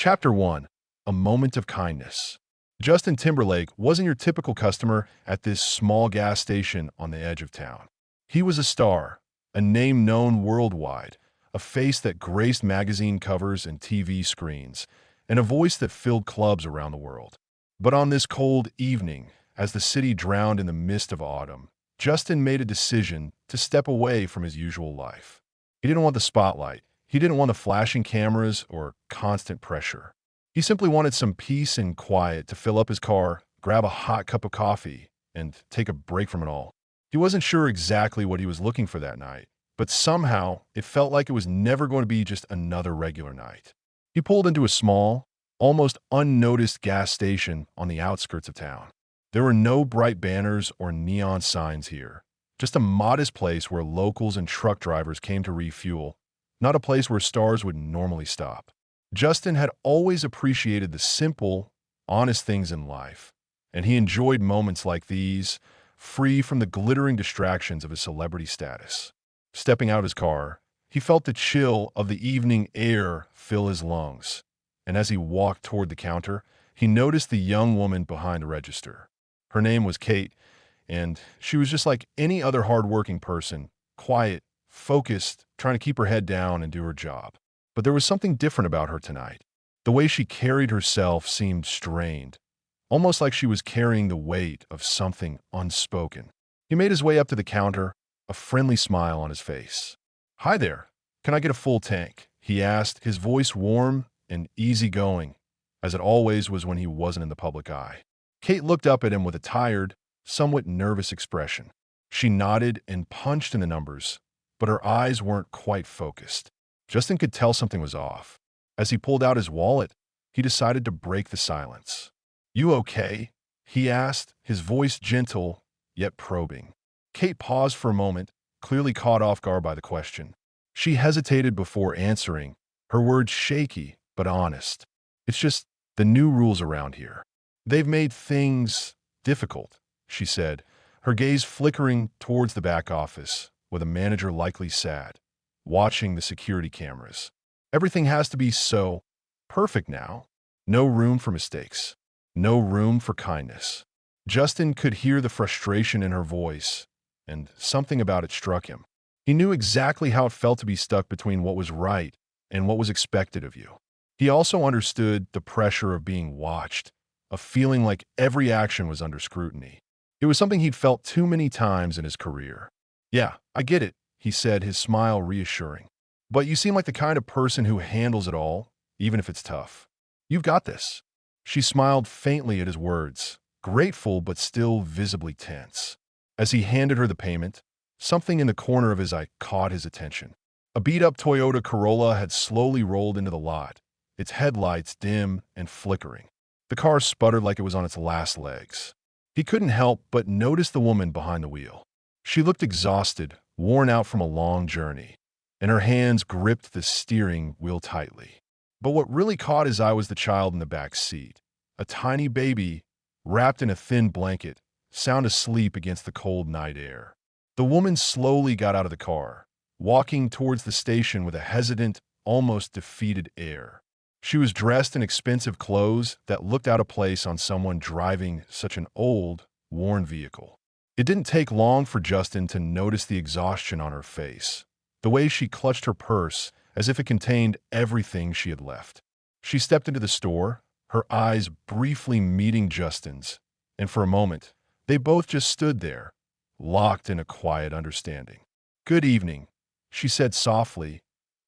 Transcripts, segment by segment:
Chapter 1. A Moment of Kindness. Justin Timberlake wasn't your typical customer at this small gas station on the edge of town. He was a star, a name known worldwide, a face that graced magazine covers and TV screens, and a voice that filled clubs around the world. But on this cold evening, as the city drowned in the mist of autumn, Justin made a decision to step away from his usual life. He didn't want the spotlight. He didn't want the flashing cameras or constant pressure. He simply wanted some peace and quiet to fill up his car, grab a hot cup of coffee, and take a break from it all. He wasn't sure exactly what he was looking for that night, but somehow it felt like it was never going to be just another regular night. He pulled into a small, almost unnoticed gas station on the outskirts of town. There were no bright banners or neon signs here, just a modest place where locals and truck drivers came to refuel, not a place where stars would normally stop. Justin had always appreciated the simple, honest things in life, and he enjoyed moments like these, free from the glittering distractions of his celebrity status. Stepping out of his car, he felt the chill of the evening air fill his lungs, and as he walked toward the counter, he noticed the young woman behind the register. Her name was Kate, and she was just like any other hardworking person, quiet, focused, trying to keep her head down and do her job. But there was something different about her tonight. The way she carried herself seemed strained, almost like she was carrying the weight of something unspoken. He made his way up to the counter, a friendly smile on his face. "Hi there. Can I get a full tank?" he asked, his voice warm and easygoing, as it always was when he wasn't in the public eye. Kate looked up at him with a tired, somewhat nervous expression. She nodded and punched in the numbers, but her eyes weren't quite focused. Justin could tell something was off. As he pulled out his wallet, he decided to break the silence. "You okay?" he asked, his voice gentle yet probing. Kate paused for a moment, clearly caught off guard by the question. She hesitated before answering, her words shaky but honest. "It's just the new rules around here. They've made things difficult," she said, her gaze flickering towards the back office, with a manager likely sad, watching the security cameras. "Everything has to be so perfect now. No room for mistakes. No room for kindness." Justin could hear the frustration in her voice, and something about it struck him. He knew exactly how it felt to be stuck between what was right and what was expected of you. He also understood the pressure of being watched, of feeling like every action was under scrutiny. It was something he'd felt too many times in his career. "Yeah, I get it," he said, his smile reassuring. "But you seem like the kind of person who handles it all, even if it's tough. You've got this." She smiled faintly at his words, grateful but still visibly tense. As he handed her the payment, something in the corner of his eye caught his attention. A beat-up Toyota Corolla had slowly rolled into the lot, its headlights dim and flickering. The car sputtered like it was on its last legs. He couldn't help but notice the woman behind the wheel. She looked exhausted, worn out from a long journey, and her hands gripped the steering wheel tightly. But what really caught his eye was the child in the back seat, a tiny baby wrapped in a thin blanket, sound asleep against the cold night air. The woman slowly got out of the car, walking towards the station with a hesitant, almost defeated air. She was dressed in expensive clothes that looked out of place on someone driving such an old, worn vehicle. It didn't take long for Justin to notice the exhaustion on her face, the way she clutched her purse as if it contained everything she had left. She stepped into the store, her eyes briefly meeting Justin's, and for a moment, they both just stood there, locked in a quiet understanding. "Good evening," she said softly,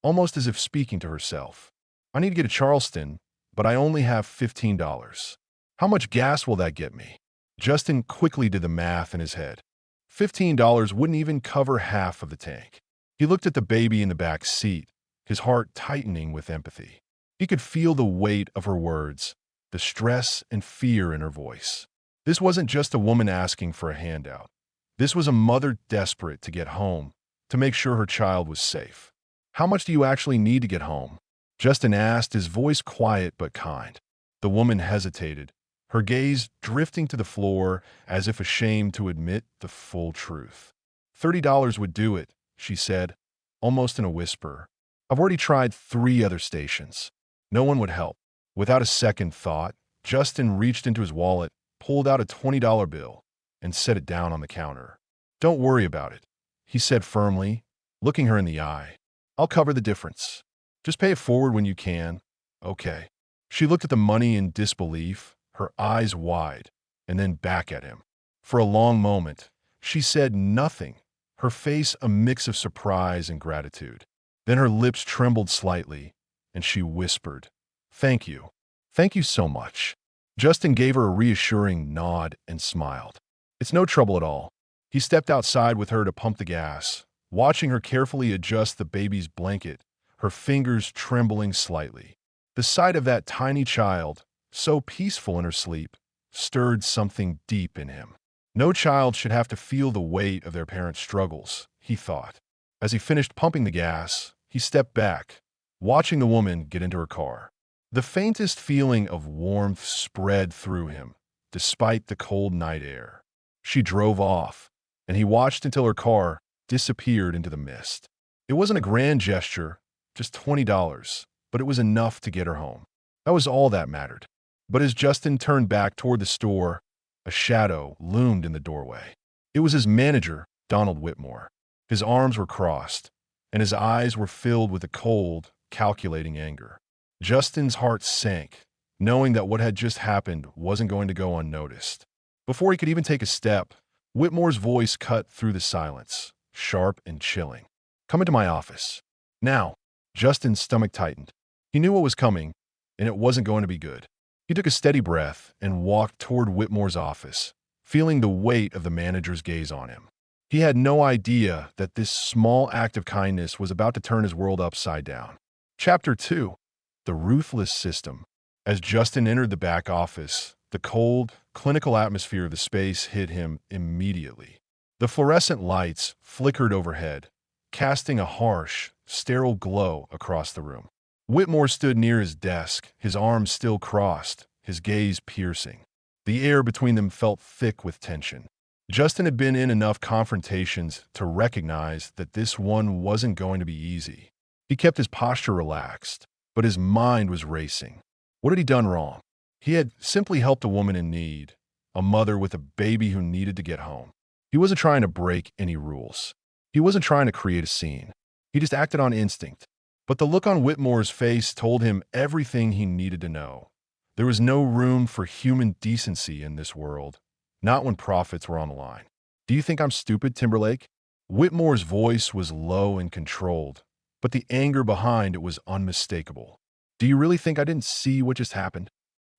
almost as if speaking to herself. "I need to get to Charleston, but I only have $15. How much gas will that get me?" Justin quickly did the math in his head. $15 wouldn't even cover half of the tank. He looked at the baby in the back seat, his heart tightening with empathy. He could feel the weight of her words, the stress and fear in her voice. This wasn't just a woman asking for a handout. This was a mother desperate to get home, to make sure her child was safe. "How much do you actually need to get home?" Justin asked, his voice quiet but kind. The woman hesitated, her gaze drifting to the floor as if ashamed to admit the full truth. $30 would do it, she said, almost in a whisper. "I've already tried 3 other stations. No one would help." Without a second thought, Justin reached into his wallet, pulled out a $20 bill, and set it down on the counter. "Don't worry about it," he said firmly, looking her in the eye. "I'll cover the difference. Just pay it forward when you can." "Okay." She looked at the money in disbelief, her eyes wide, and then back at him. For a long moment, she said nothing, her face a mix of surprise and gratitude. Then her lips trembled slightly, and she whispered, "Thank you. Thank you so much." Justin gave her a reassuring nod and smiled. "It's no trouble at all." He stepped outside with her to pump the gas, watching her carefully adjust the baby's blanket, her fingers trembling slightly. The sight of that tiny child, so peaceful in her sleep, stirred something deep in him. No child should have to feel the weight of their parents' struggles, he thought. As he finished pumping the gas, he stepped back, watching the woman get into her car. The faintest feeling of warmth spread through him, despite the cold night air. She drove off, and he watched until her car disappeared into the mist. It wasn't a grand gesture, just $20, but it was enough to get her home. That was all that mattered. But as Justin turned back toward the store, a shadow loomed in the doorway. It was his manager, Donald Whitmore. His arms were crossed, and his eyes were filled with a cold, calculating anger. Justin's heart sank, knowing that what had just happened wasn't going to go unnoticed. Before he could even take a step, Whitmore's voice cut through the silence, sharp and chilling. "Come into my office. Now." Justin's stomach tightened. He knew what was coming, and it wasn't going to be good. He took a steady breath and walked toward Whitmore's office, feeling the weight of the manager's gaze on him. He had no idea that this small act of kindness was about to turn his world upside down. Chapter 2. The Ruthless System. As Justin entered the back office, the cold, clinical atmosphere of the space hit him immediately. The fluorescent lights flickered overhead, casting a harsh, sterile glow across the room. Whitmore stood near his desk, his arms still crossed, his gaze piercing. The air between them felt thick with tension. Justin had been in enough confrontations to recognize that this one wasn't going to be easy. He kept his posture relaxed, but his mind was racing. What had he done wrong? He had simply helped a woman in need, a mother with a baby who needed to get home. He wasn't trying to break any rules. He wasn't trying to create a scene. He just acted on instinct. But the look on Whitmore's face told him everything he needed to know. There was no room for human decency in this world, not when profits were on the line. "Do you think I'm stupid, Timberlake?" Whitmore's voice was low and controlled, but the anger behind it was unmistakable. "Do you really think I didn't see what just happened?"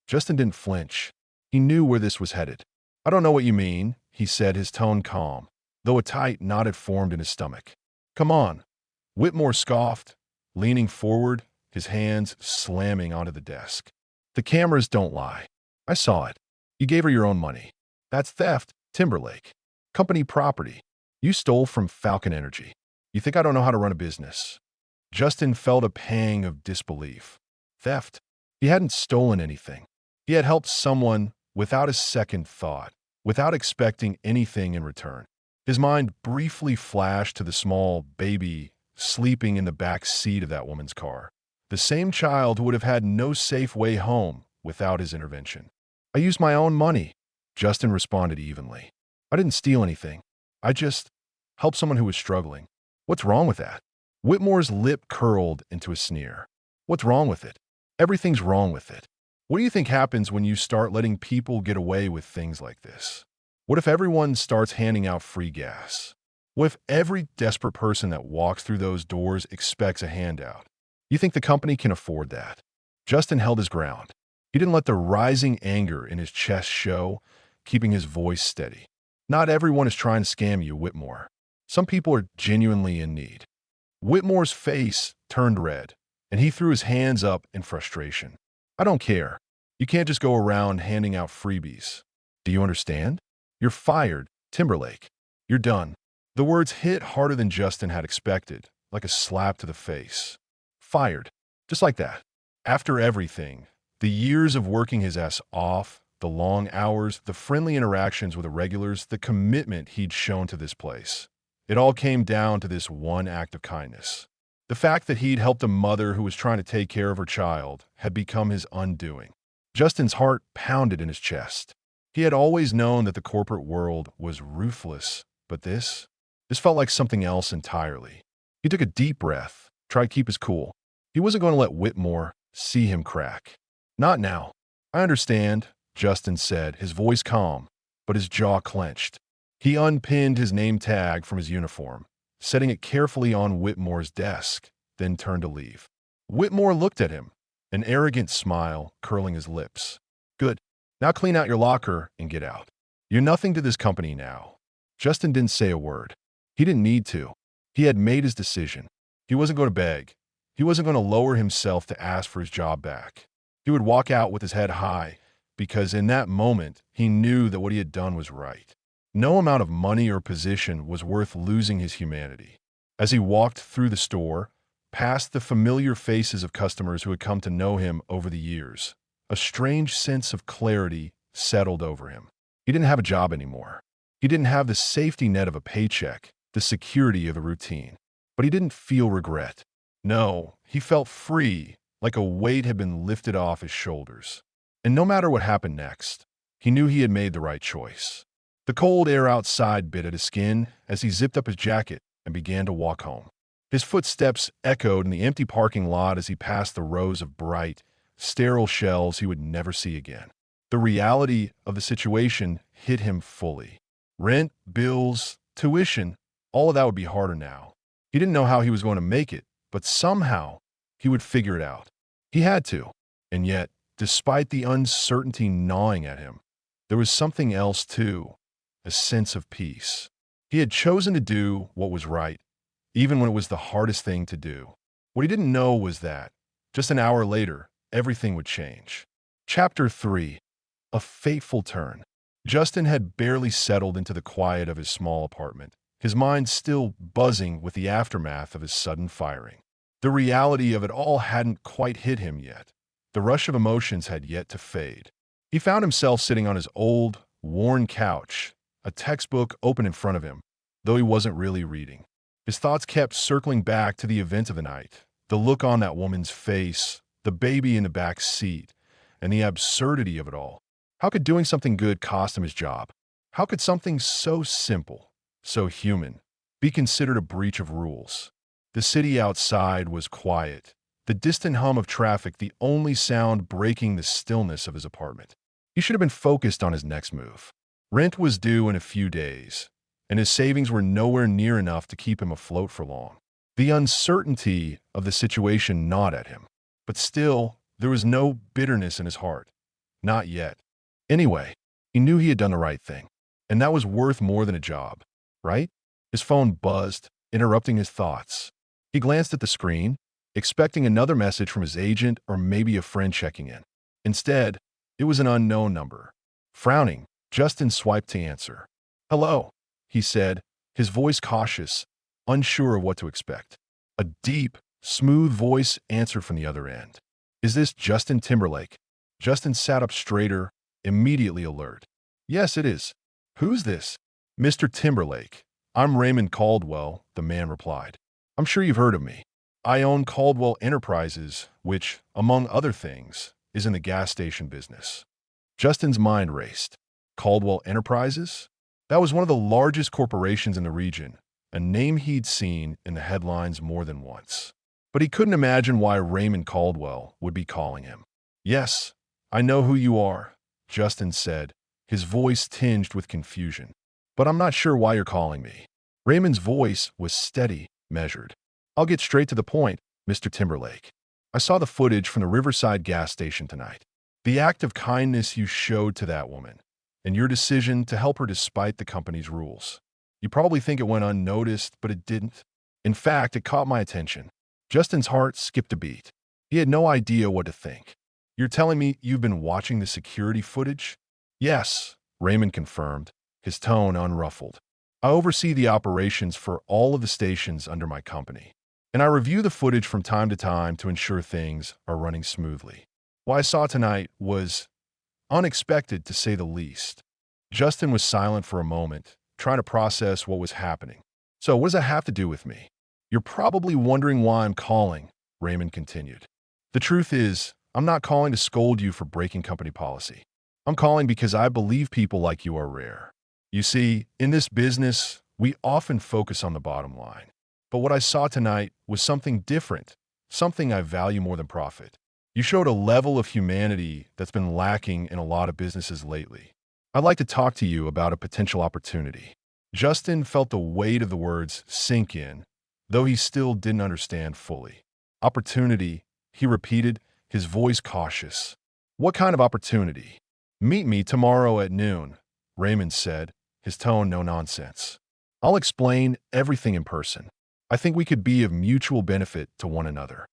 Justin didn't flinch. He knew where this was headed. "I don't know what you mean," he said, his tone calm, though a tight knot had formed in his stomach. "Come on." Whitmore scoffed, leaning forward, his hands slamming onto the desk. "The cameras don't lie. I saw it. You gave her your own money. That's theft, Timberlake. Company property. You stole from Falcon Energy. You think I don't know how to run a business?" Justin felt a pang of disbelief. Theft? He hadn't stolen anything. He had helped someone without a second thought, without expecting anything in return. His mind briefly flashed to the small baby sleeping in the back seat of that woman's car. The same child who would have had no safe way home without his intervention. "I used my own money," Justin responded evenly. "I didn't steal anything. I just helped someone who was struggling." "What's wrong with that?" Whitmore's lip curled into a sneer. "What's wrong with it? Everything's wrong with it. What do you think happens when you start letting people get away with things like this? What if everyone starts handing out free gas? What if every desperate person that walks through those doors expects a handout? You think the company can afford that?" Justin held his ground. He didn't let the rising anger in his chest show, keeping his voice steady. "Not everyone is trying to scam you, Whitmore. Some people are genuinely in need." Whitmore's face turned red, and he threw his hands up in frustration. "I don't care. You can't just go around handing out freebies. Do you understand? You're fired, Timberlake. You're done." The words hit harder than Justin had expected, like a slap to the face. Fired. Just like that. After everything, the years of working his ass off, the long hours, the friendly interactions with the regulars, the commitment he'd shown to this place. It all came down to this one act of kindness. The fact that he'd helped a mother who was trying to take care of her child had become his undoing. Justin's heart pounded in his chest. He had always known that the corporate world was ruthless, but this felt like something else entirely. He took a deep breath, tried to keep his cool. He wasn't going to let Whitmore see him crack. Not now. I understand, Justin said, his voice calm, but his jaw clenched. He unpinned his name tag from his uniform, setting it carefully on Whitmore's desk, then turned to leave. Whitmore looked at him, an arrogant smile curling his lips. Good. Now clean out your locker and get out. You're nothing to this company now. Justin didn't say a word. He didn't need to. He had made his decision. He wasn't going to beg. He wasn't going to lower himself to ask for his job back. He would walk out with his head high, because in that moment, he knew that what he had done was right. No amount of money or position was worth losing his humanity. As he walked through the store, past the familiar faces of customers who had come to know him over the years, a strange sense of clarity settled over him. He didn't have a job anymore. He didn't have the safety net of a paycheck, the security of a routine. But he didn't feel regret. No, he felt free, like a weight had been lifted off his shoulders. And no matter what happened next, he knew he had made the right choice. The cold air outside bit at his skin as he zipped up his jacket and began to walk home. His footsteps echoed in the empty parking lot as he passed the rows of bright, sterile shelves he would never see again. The reality of the situation hit him fully. Rent, bills, tuition, all of that would be harder now. He didn't know how he was going to make it, but somehow he would figure it out. He had to. And yet, despite the uncertainty gnawing at him, there was something else too, a sense of peace. He had chosen to do what was right, even when it was the hardest thing to do. What he didn't know was that, just an hour later, everything would change. Chapter 3. A Fateful Turn. Justin had barely settled into the quiet of his small apartment, his mind still buzzing with the aftermath of his sudden firing. The reality of it all hadn't quite hit him yet. The rush of emotions had yet to fade. He found himself sitting on his old, worn couch, a textbook open in front of him, though he wasn't really reading. His thoughts kept circling back to the event of the night, the look on that woman's face, the baby in the back seat, and the absurdity of it all. How could doing something good cost him his job? How could something so simple, so human, be considered a breach of rules? The city outside was quiet, the distant hum of traffic the only sound breaking the stillness of his apartment. He should have been focused on his next move. Rent was due in a few days, and his savings were nowhere near enough to keep him afloat for long. The uncertainty of the situation gnawed at him, but still, there was no bitterness in his heart. Not yet. Anyway, he knew he had done the right thing, and that was worth more than a job, right? His phone buzzed, interrupting his thoughts. He glanced at the screen, expecting another message from his agent or maybe a friend checking in. Instead, it was an unknown number. Frowning, Justin swiped to answer. "Hello," he said, his voice cautious, unsure of what to expect. A deep, smooth voice answered from the other end. "Is this Justin Timberlake?" Justin sat up straighter, immediately alert. "Yes, it is. Who's this?" "Mr. Timberlake. I'm Raymond Caldwell," the man replied. "I'm sure you've heard of me. I own Caldwell Enterprises, which, among other things, is in the gas station business." Justin's mind raced. Caldwell Enterprises? That was one of the largest corporations in the region, a name he'd seen in the headlines more than once. But he couldn't imagine why Raymond Caldwell would be calling him. "Yes, I know who you are," Justin said, his voice tinged with confusion. "But I'm not sure why you're calling me." Raymond's voice was steady, measured. "I'll get straight to the point, Mr. Timberlake. I saw the footage from the Riverside gas station tonight. The act of kindness you showed to that woman, and your decision to help her despite the company's rules. You probably think it went unnoticed, but it didn't. In fact, it caught my attention." Justin's heart skipped a beat. He had no idea what to think. "You're telling me you've been watching the security footage?" "Yes," Raymond confirmed, his tone unruffled. "I oversee the operations for all of the stations under my company, and I review the footage from time to time to ensure things are running smoothly. What I saw tonight was unexpected, to say the least." Justin was silent for a moment, trying to process what was happening. "So what does that have to do with me?" You're probably wondering why I'm calling, Raymond continued. The truth is, I'm not calling to scold you for breaking company policy. I'm calling because I believe people like you are rare. You see, in this business, we often focus on the bottom line. But what I saw tonight was something different, something I value more than profit. You showed a level of humanity that's been lacking in a lot of businesses lately. I'd like to talk to you about a potential opportunity. Justin felt the weight of the words sink in, though he still didn't understand fully. Opportunity, he repeated, his voice cautious. What kind of opportunity? Meet me tomorrow at noon, Raymond said, his tone no nonsense. I'll explain everything in person. I think we could be of mutual benefit to one another.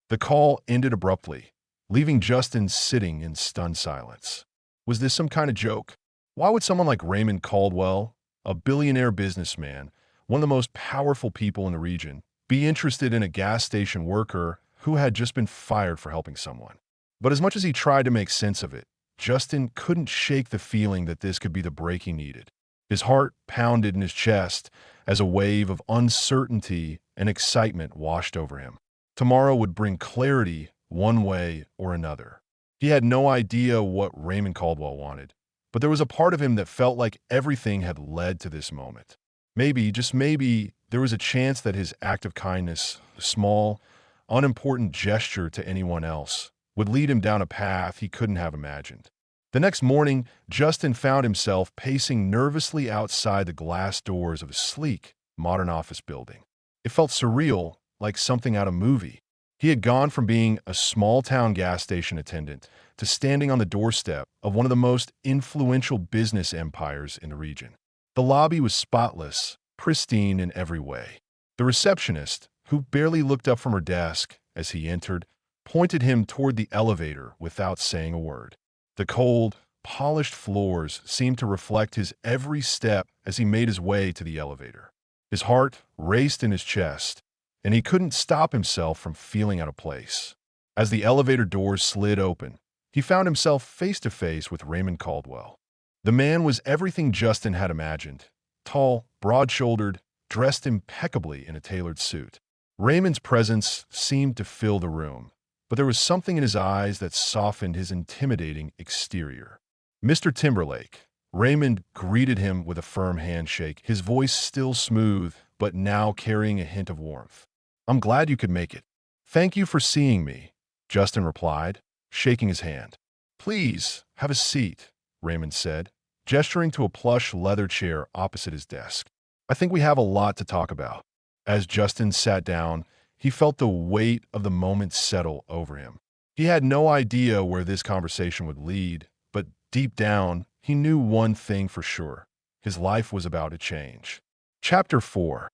The call ended abruptly, leaving Justin sitting in stunned silence. Was this some kind of joke? Why would someone like Raymond Caldwell, a billionaire businessman, one of the most powerful people in the region, be interested in a gas station worker who had just been fired for helping someone? But as much as he tried to make sense of it, Justin couldn't shake the feeling that this could be the break he needed. His heart pounded in his chest as a wave of uncertainty and excitement washed over him. Tomorrow would bring clarity one way or another. He had no idea what Raymond Caldwell wanted, but there was a part of him that felt like everything had led to this moment. Maybe, just maybe, there was a chance that his act of kindness, a small, unimportant gesture to anyone else, would lead him down a path he couldn't have imagined. The next morning, Justin found himself pacing nervously outside the glass doors of a sleek, modern office building. It felt surreal, like something out of a movie. He had gone from being a small-town gas station attendant to standing on the doorstep of one of the most influential business empires in the region. The lobby was spotless, pristine in every way. The receptionist, who barely looked up from her desk as he entered, pointed him toward the elevator without saying a word. The cold, polished floors seemed to reflect his every step as he made his way to the elevator. His heart raced in his chest, and he couldn't stop himself from feeling out of place. As the elevator doors slid open, he found himself face to face with Raymond Caldwell. The man was everything Justin had imagined: tall, broad-shouldered, dressed impeccably in a tailored suit. Raymond's presence seemed to fill the room, but there was something in his eyes that softened his intimidating exterior. "Mr. Timberlake," Raymond greeted him with a firm handshake, his voice still smooth, but now carrying a hint of warmth. "I'm glad you could make it." "Thank you for seeing me," Justin replied, shaking his hand. "Please, have a seat," Raymond said, gesturing to a plush leather chair opposite his desk. "I think we have a lot to talk about." As Justin sat down, he felt the weight of the moment settle over him. He had no idea where this conversation would lead, but deep down, he knew one thing for sure: his life was about to change. Chapter 4.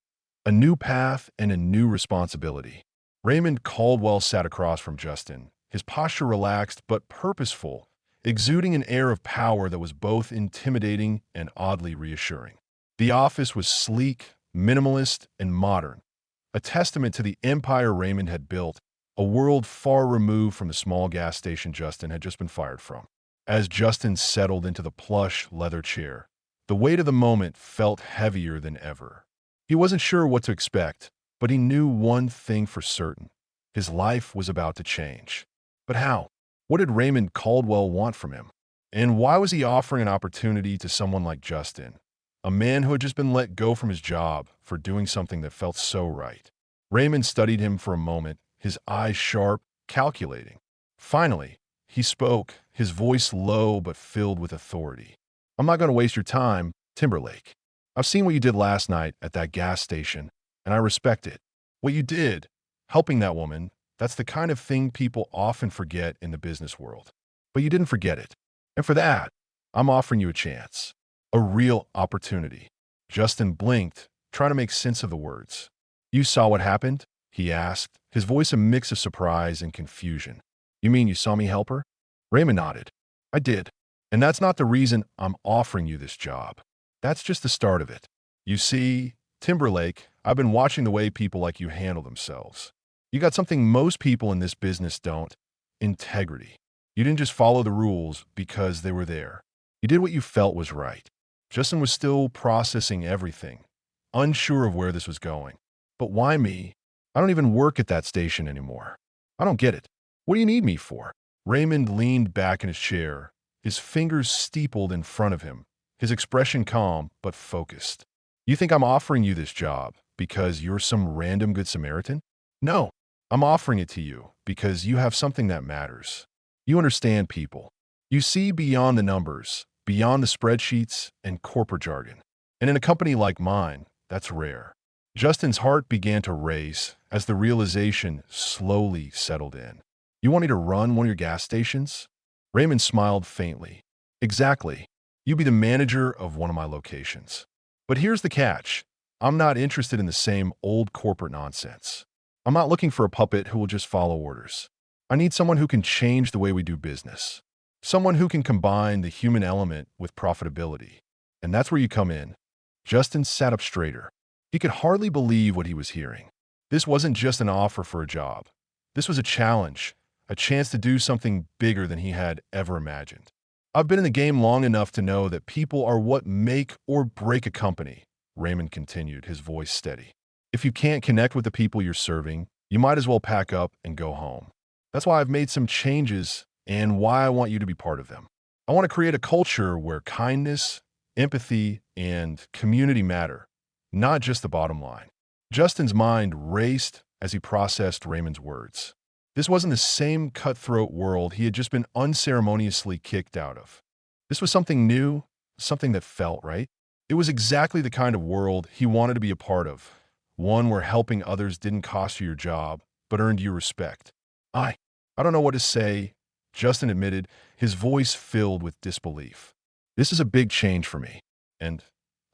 A New Path and a New Responsibility. Raymond Caldwell sat across from Justin, his posture relaxed but purposeful, exuding an air of power that was both intimidating and oddly reassuring. The office was sleek, minimalist, and modern, a testament to the empire Raymond had built, a world far removed from the small gas station Justin had just been fired from. As Justin settled into the plush leather chair, the weight of the moment felt heavier than ever. He wasn't sure what to expect, but he knew one thing for certain: his life was about to change. But how? What did Raymond Caldwell want from him? And why was he offering an opportunity to someone like Justin, a man who had just been let go from his job for doing something that felt so right? Raymond studied him for a moment, his eyes sharp, calculating. Finally, he spoke, his voice low but filled with authority. "I'm not going to waste your time, Timberlake. I've seen what you did last night at that gas station, and I respect it. What you did, helping that woman, that's the kind of thing people often forget in the business world. But you didn't forget it. And for that, I'm offering you a chance. A real opportunity." Justin blinked, trying to make sense of the words. "You saw what happened?" he asked, his voice a mix of surprise and confusion. "You mean you saw me help her?" Raymond nodded. "I did. And that's not the reason I'm offering you this job. That's just the start of it. You see, Timberlake, I've been watching the way people like you handle themselves. You got something most people in this business don't: integrity. You didn't just follow the rules because they were there. You did what you felt was right." Justin was still processing everything, unsure of where this was going. But why me? I don't even work at that station anymore. I don't get it. What do you need me for? Raymond leaned back in his chair, his fingers steepled in front of him, his expression calm but focused. You think I'm offering you this job because you're some random Good Samaritan? No, I'm offering it to you because you have something that matters. You understand people. You see beyond the numbers, beyond the spreadsheets and corporate jargon. And in a company like mine, that's rare. Justin's heart began to race as the realization slowly settled in. You want me to run one of your gas stations? Raymond smiled faintly. Exactly. You be the manager of one of my locations. But here's the catch. I'm not interested in the same old corporate nonsense. I'm not looking for a puppet who will just follow orders. I need someone who can change the way we do business. Someone who can combine the human element with profitability. And that's where you come in. Justin sat up straighter. He could hardly believe what he was hearing. This wasn't just an offer for a job. This was a challenge, a chance to do something bigger than he had ever imagined. I've been in the game long enough to know that people are what make or break a company, Raymond continued, his voice steady. If you can't connect with the people you're serving, you might as well pack up and go home. That's why I've made some changes and why I want you to be part of them. I want to create a culture where kindness, empathy, and community matter, not just the bottom line. Justin's mind raced as he processed Raymond's words. This wasn't the same cutthroat world he had just been unceremoniously kicked out of. This was something new, something that felt right. It was exactly the kind of world he wanted to be a part of, one where helping others didn't cost you your job, but earned you respect. I don't know what to say, Justin admitted, his voice filled with disbelief. This is a big change for me, and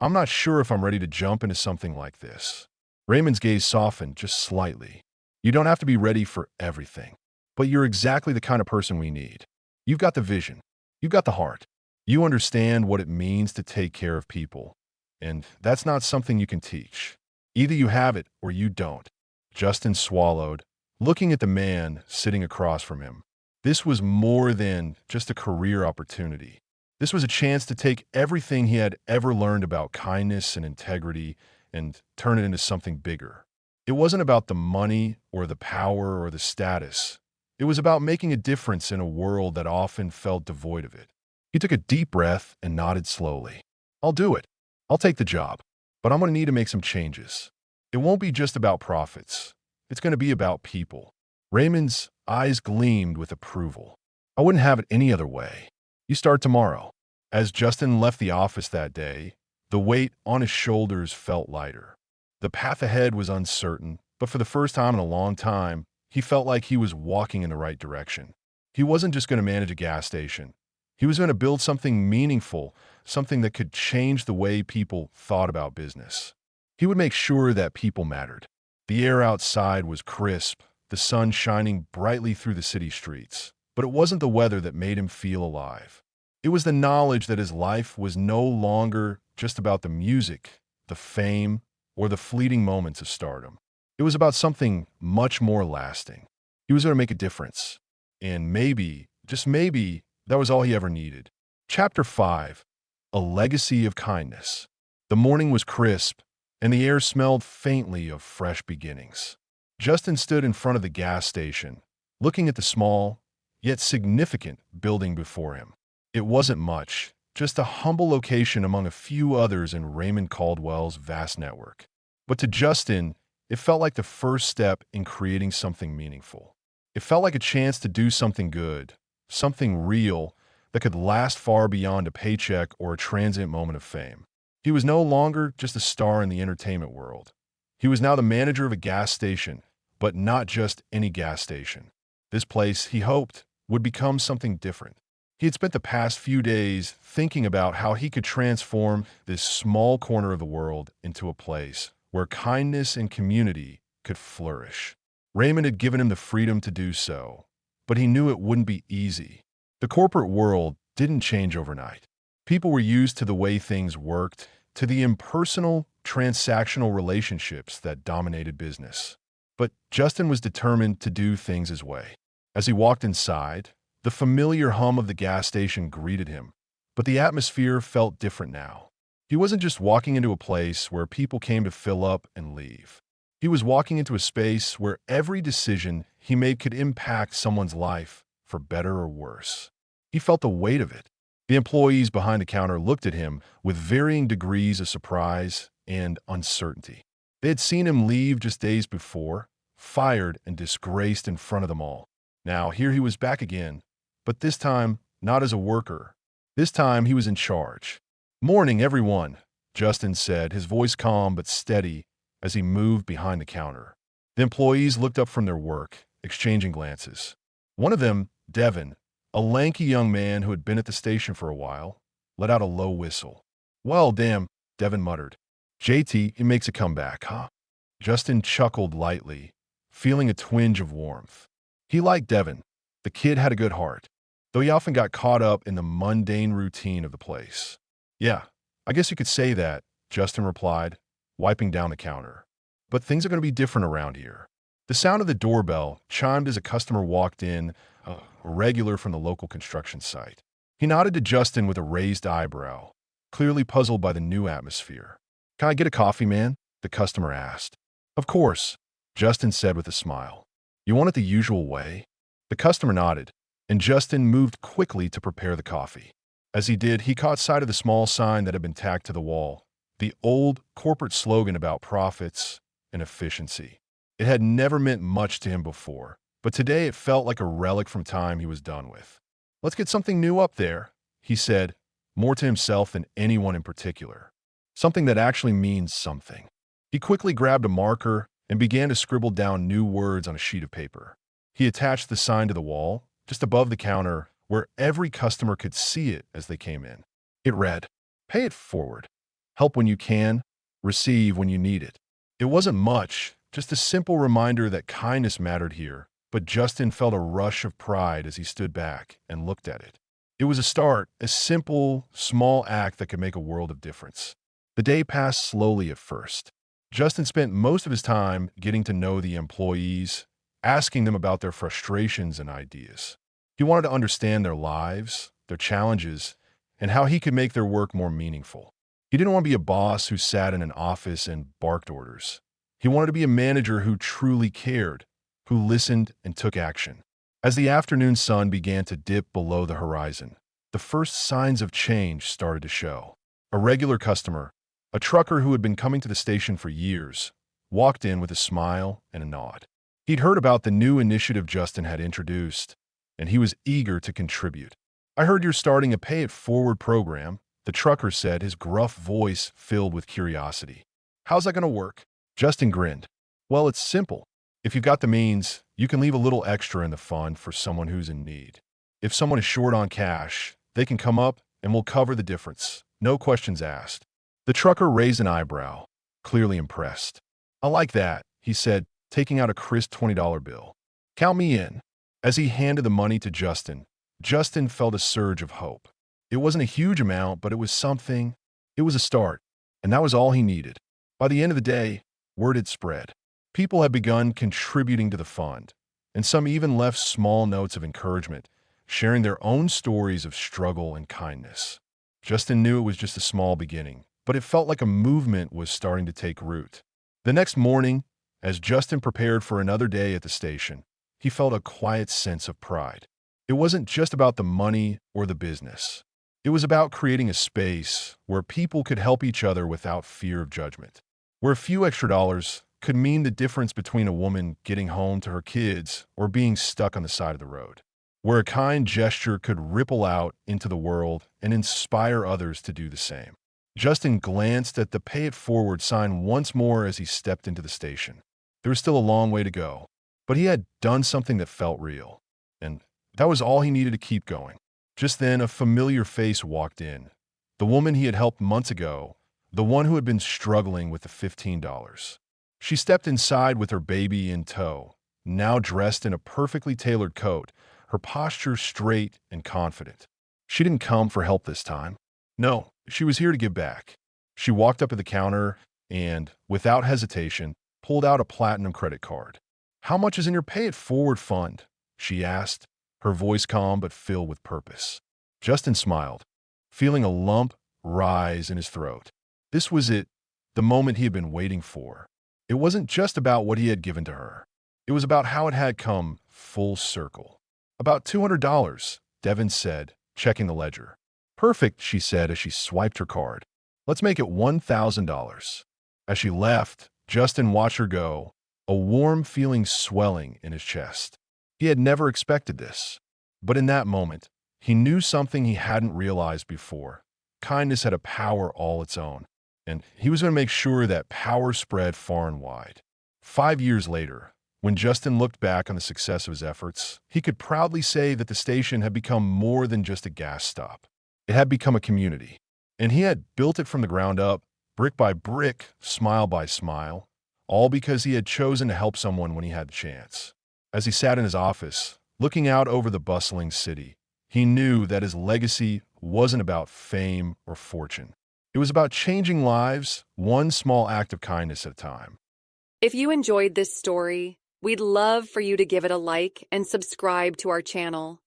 I'm not sure if I'm ready to jump into something like this. Raymond's gaze softened just slightly. You don't have to be ready for everything, but you're exactly the kind of person we need. You've got the vision. You've got the heart. You understand what it means to take care of people, and that's not something you can teach. Either you have it or you don't. Justin swallowed, looking at the man sitting across from him. This was more than just a career opportunity. This was a chance to take everything he had ever learned about kindness and integrity and turn it into something bigger. It wasn't about the money or the power or the status. It was about making a difference in a world that often felt devoid of it. He took a deep breath and nodded slowly. I'll do it. I'll take the job. But I'm going to need to make some changes. It won't be just about profits. It's going to be about people. Raymond's eyes gleamed with approval. I wouldn't have it any other way. You start tomorrow. As Justin left the office that day, the weight on his shoulders felt lighter. The path ahead was uncertain, but for the first time in a long time, he felt like he was walking in the right direction. He wasn't just going to manage a gas station. He was going to build something meaningful, something that could change the way people thought about business. He would make sure that people mattered. The air outside was crisp, the sun shining brightly through the city streets. But it wasn't the weather that made him feel alive. It was the knowledge that his life was no longer just about the music, the fame, or the fleeting moments of stardom. It was about something much more lasting. He was going to make a difference. And maybe, just maybe, that was all he ever needed. Chapter 5. A Legacy of Kindness. The morning was crisp, and the air smelled faintly of fresh beginnings. Justin stood in front of the gas station, looking at the small, yet significant building before him. It wasn't much, just a humble location among a few others in Raymond Caldwell's vast network. But to Justin, it felt like the first step in creating something meaningful. It felt like a chance to do something good, something real that could last far beyond a paycheck or a transient moment of fame. He was no longer just a star in the entertainment world. He was now the manager of a gas station, but not just any gas station. This place, he hoped, would become something different. He had spent the past few days thinking about how he could transform this small corner of the world into a place where kindness and community could flourish. Raymond had given him the freedom to do so, but he knew it wouldn't be easy. The corporate world didn't change overnight. People were used to the way things worked, to the impersonal, transactional relationships that dominated business. But Justin was determined to do things his way. As he walked inside, the familiar hum of the gas station greeted him, but the atmosphere felt different now. He wasn't just walking into a place where people came to fill up and leave. He was walking into a space where every decision he made could impact someone's life, for better or worse. He felt the weight of it. The employees behind the counter looked at him with varying degrees of surprise and uncertainty. They had seen him leave just days before, fired and disgraced in front of them all. Now, here he was back again, but this time not as a worker. This time he was in charge. "Morning, everyone," Justin said, his voice calm but steady as he moved behind the counter. The employees looked up from their work, exchanging glances. One of them, Devin, a lanky young man who had been at the station for a while, let out a low whistle. "Well, damn," Devin muttered. "JT, he makes a comeback, huh?" Justin chuckled lightly, feeling a twinge of warmth. He liked Devin. The kid had a good heart, though he often got caught up in the mundane routine of the place. "Yeah, I guess you could say that," Justin replied, wiping down the counter. "But things are going to be different around here." The sound of the doorbell chimed as a customer walked in, a regular from the local construction site. He nodded to Justin with a raised eyebrow, clearly puzzled by the new atmosphere. "Can I get a coffee, man?" the customer asked. "Of course," Justin said with a smile. "You want it the usual way?" The customer nodded, and Justin moved quickly to prepare the coffee. As he did, he caught sight of the small sign that had been tacked to the wall, the old corporate slogan about profits and efficiency. It had never meant much to him before, but today it felt like a relic from time he was done with. "Let's get something new up there," he said, more to himself than anyone in particular. "Something that actually means something." He quickly grabbed a marker and began to scribble down new words on a sheet of paper. He attached the sign to the wall, just above the counter, where every customer could see it as they came in. It read, "Pay it forward. Help when you can, receive when you need it." It wasn't much, just a simple reminder that kindness mattered here, but Justin felt a rush of pride as he stood back and looked at it. It was a start, a simple, small act that could make a world of difference. The day passed slowly at first. Justin spent most of his time getting to know the employees, asking them about their frustrations and ideas. He wanted to understand their lives, their challenges, and how he could make their work more meaningful. He didn't want to be a boss who sat in an office and barked orders. He wanted to be a manager who truly cared, who listened and took action. As the afternoon sun began to dip below the horizon, the first signs of change started to show. A regular customer, a trucker who had been coming to the station for years, walked in with a smile and a nod. He'd heard about the new initiative Justin had introduced, and he was eager to contribute. "I heard you're starting a Pay It Forward program," the trucker said, his gruff voice filled with curiosity. "How's that going to work?" Justin grinned. "Well, it's simple. If you've got the means, you can leave a little extra in the fund for someone who's in need. If someone is short on cash, they can come up and we'll cover the difference. No questions asked." The trucker raised an eyebrow, clearly impressed. "I like that," he said, taking out a crisp $20 bill. "Count me in." As he handed the money to Justin, Justin felt a surge of hope. It wasn't a huge amount, but it was something. It was a start, and that was all he needed. By the end of the day, word had spread. People had begun contributing to the fund, and some even left small notes of encouragement, sharing their own stories of struggle and kindness. Justin knew it was just a small beginning, but it felt like a movement was starting to take root. The next morning, as Justin prepared for another day at the station, he felt a quiet sense of pride. It wasn't just about the money or the business. It was about creating a space where people could help each other without fear of judgment, where a few extra dollars could mean the difference between a woman getting home to her kids or being stuck on the side of the road, where a kind gesture could ripple out into the world and inspire others to do the same. Justin glanced at the Pay It Forward sign once more as he stepped into the station. There was still a long way to go, but he had done something that felt real, and that was all he needed to keep going. Just then, a familiar face walked in. The woman he had helped months ago, the one who had been struggling with the $15. She stepped inside with her baby in tow, now dressed in a perfectly tailored coat, her posture straight and confident. She didn't come for help this time. No, she was here to give back. She walked up to the counter and, without hesitation, pulled out a platinum credit card. "How much is in your Pay It Forward fund?" she asked, her voice calm but filled with purpose. Justin smiled, feeling a lump rise in his throat. This was it, the moment he had been waiting for. It wasn't just about what he had given to her. It was about how it had come full circle. "About $200, Devin said, checking the ledger. "Perfect," she said as she swiped her card. "Let's make it $1,000. As she left, Justin watched her go, a warm feeling swelling in his chest. He had never expected this. But in that moment, he knew something he hadn't realized before. Kindness had a power all its own, and he was going to make sure that power spread far and wide. 5 years later, when Justin looked back on the success of his efforts, he could proudly say that the station had become more than just a gas stop. It had become a community, and he had built it from the ground up, brick by brick, smile by smile, all because he had chosen to help someone when he had the chance. As he sat in his office, looking out over the bustling city, he knew that his legacy wasn't about fame or fortune. It was about changing lives, one small act of kindness at a time. If you enjoyed this story, we'd love for you to give it a like and subscribe to our channel.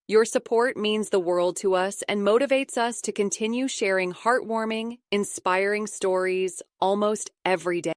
Your support means the world to us and motivates us to continue sharing heartwarming, inspiring stories almost every day.